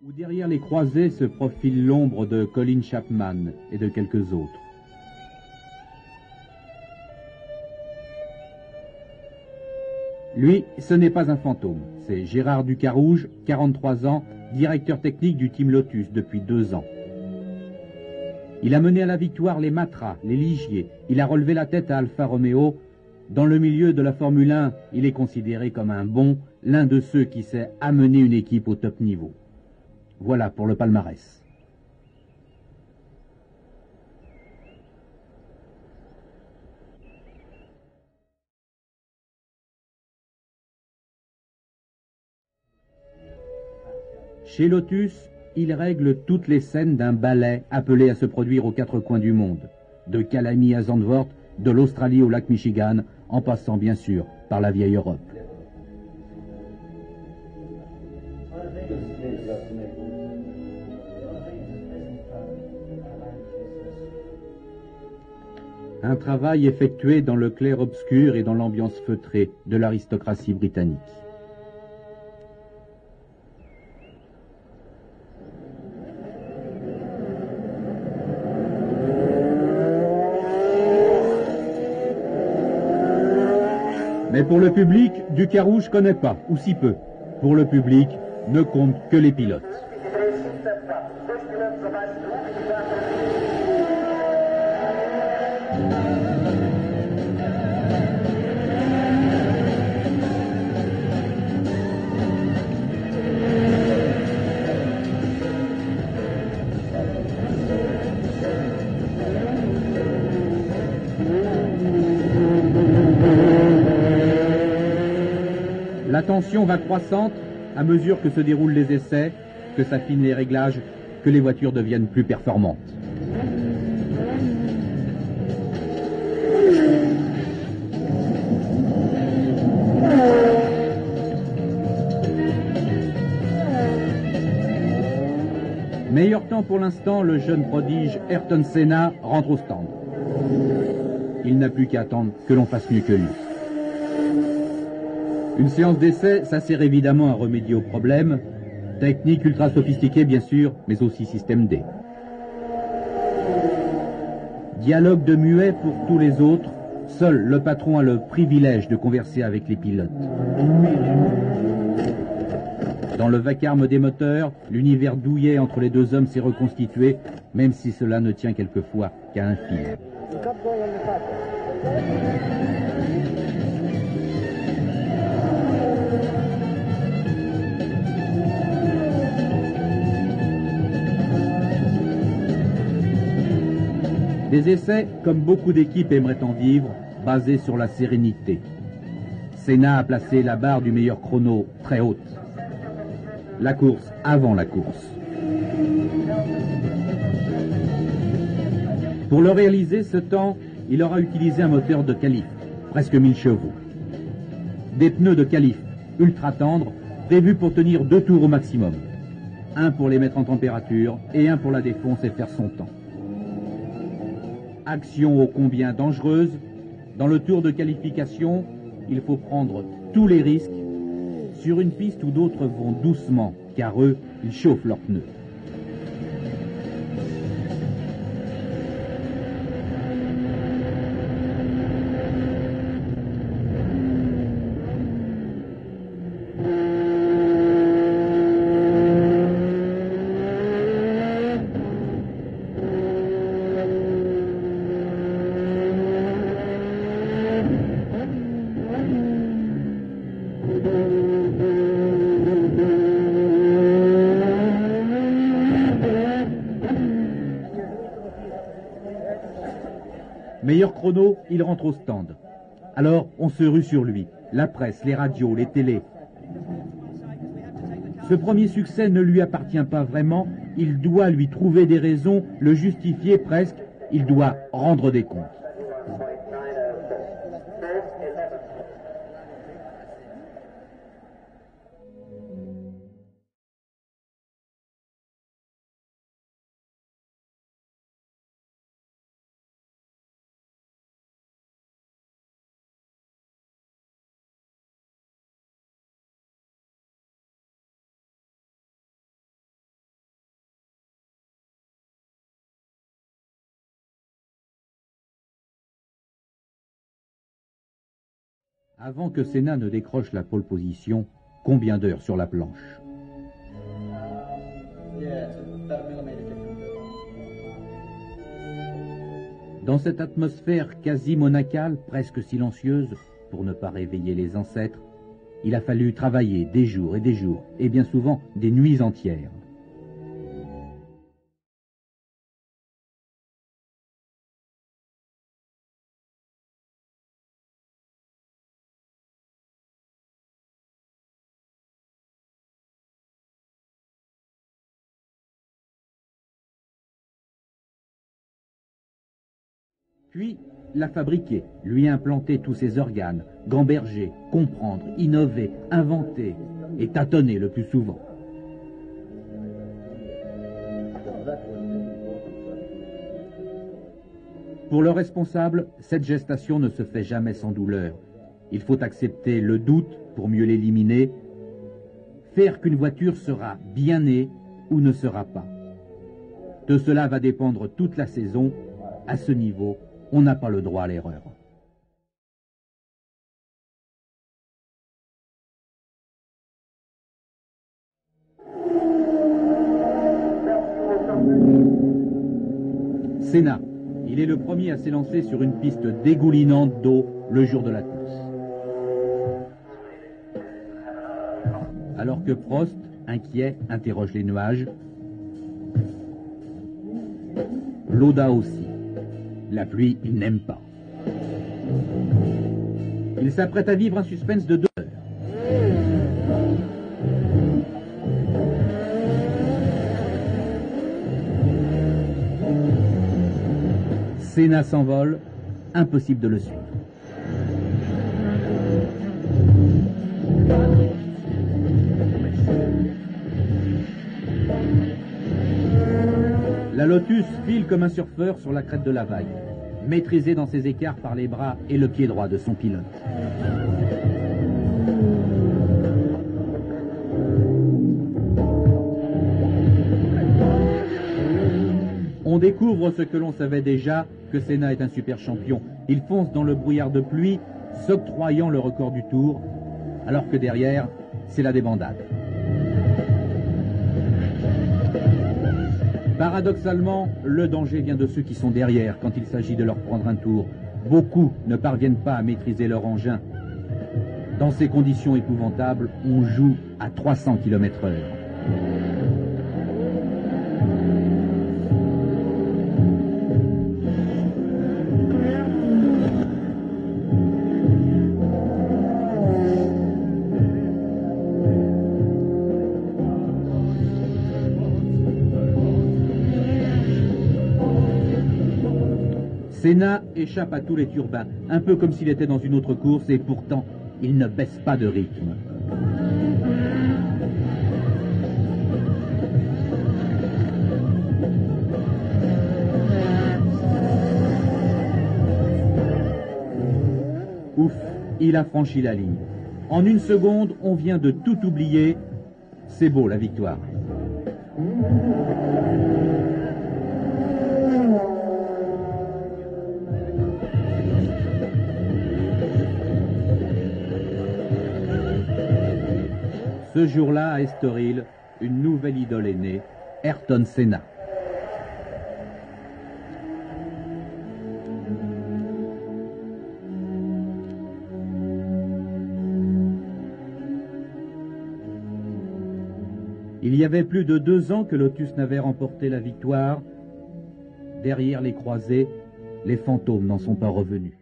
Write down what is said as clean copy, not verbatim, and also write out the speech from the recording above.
où derrière les croisées se profile l'ombre de Colin Chapman et de quelques autres. Lui, ce n'est pas un fantôme, c'est Gérard Ducarouge, 43 ans, directeur technique du Team Lotus depuis 2 ans. Il a mené à la victoire les Matra, les Ligier, il a relevé la tête à Alfa Romeo. Dans le milieu de la Formule 1, il est considéré comme un bon, l'un de ceux qui sait amener une équipe au top niveau. Voilà pour le palmarès. Chez Lotus, il règle toutes les scènes d'un ballet appelé à se produire aux 4 coins du monde, de Calamy à Zandvoort, de l'Australie au lac Michigan, en passant bien sûr par la vieille Europe. Un travail effectué dans le clair-obscur et dans l'ambiance feutrée de l'aristocratie britannique. Mais pour le public, Ducarouge connaît pas, ou si peu. Pour le public, ne compte que les pilotes. La tension va croissante à mesure que se déroulent les essais, que s'affinent les réglages, que les voitures deviennent plus performantes. Meilleur temps pour l'instant, le jeune prodige Ayrton Senna rentre au stand. Il n'a plus qu'à attendre que l'on fasse mieux que lui. Une séance d'essai, ça sert évidemment à remédier aux problèmes. Technique ultra sophistiquée bien sûr, mais aussi système D. Dialogue de muet pour tous les autres. Seul le patron a le privilège de converser avec les pilotes. Dans le vacarme des moteurs, l'univers douillet entre les deux hommes s'est reconstitué, même si cela ne tient quelquefois qu'à un fil. Des essais, comme beaucoup d'équipes aimeraient en vivre, basés sur la sérénité. Senna a placé la barre du meilleur chrono très haute. La course avant la course. Pour le réaliser, ce temps, il aura utilisé un moteur de calife, presque 1000 chevaux. Des pneus de calife, ultra tendres, prévus pour tenir 2 tours au maximum. Un pour les mettre en température et un pour la défonce et faire son temps. Action ô combien dangereuse. Dans le tour de qualification, il faut prendre tous les risques sur une piste où d'autres vont doucement, car eux, ils chauffent leurs pneus. Meilleur chrono, il rentre au stand. Alors, on se rue sur lui. La presse, les radios, les télés. Ce premier succès ne lui appartient pas vraiment. Il doit lui trouver des raisons, le justifier presque. Il doit rendre des comptes. Avant que Senna ne décroche la pole position, combien d'heures sur la planche? Dans cette atmosphère quasi monacale, presque silencieuse, pour ne pas réveiller les ancêtres, il a fallu travailler des jours, et bien souvent des nuits entières. Puis, la fabriquer, lui implanter tous ses organes, gamberger, comprendre, innover, inventer et tâtonner le plus souvent. Pour le responsable, cette gestation ne se fait jamais sans douleur. Il faut accepter le doute pour mieux l'éliminer, faire qu'une voiture sera bien née ou ne sera pas. De cela va dépendre toute la saison. À ce niveau, on n'a pas le droit à l'erreur. Senna, il est le premier à s'élancer sur une piste dégoulinante d'eau le jour de la course. Alors que Prost, inquiet, interroge les nuages, Lauda aussi. La pluie, il n'aime pas. Il s'apprête à vivre un suspense de 2 heures. Senna s'envole, impossible de le suivre. La Lotus file comme un surfeur sur la crête de la vague, maîtrisé dans ses écarts par les bras et le pied droit de son pilote. On découvre ce que l'on savait déjà, que Senna est un super champion. Il fonce dans le brouillard de pluie, s'octroyant le record du Tour, alors que derrière, c'est la débandade. Paradoxalement, le danger vient de ceux qui sont derrière quand il s'agit de leur prendre un tour. Beaucoup ne parviennent pas à maîtriser leur engin. Dans ces conditions épouvantables, on joue à 300 km/h. Senna échappe à tous les turbins, un peu comme s'il était dans une autre course, et pourtant, il ne baisse pas de rythme. Ouf, il a franchi la ligne. En 1 seconde, on vient de tout oublier. C'est beau, la victoire. Ce jour-là, à Estoril, une nouvelle idole est née, Ayrton Senna. Il y avait plus de 2 ans que Lotus n'avait remporté la victoire. Derrière les croisés, les fantômes n'en sont pas revenus.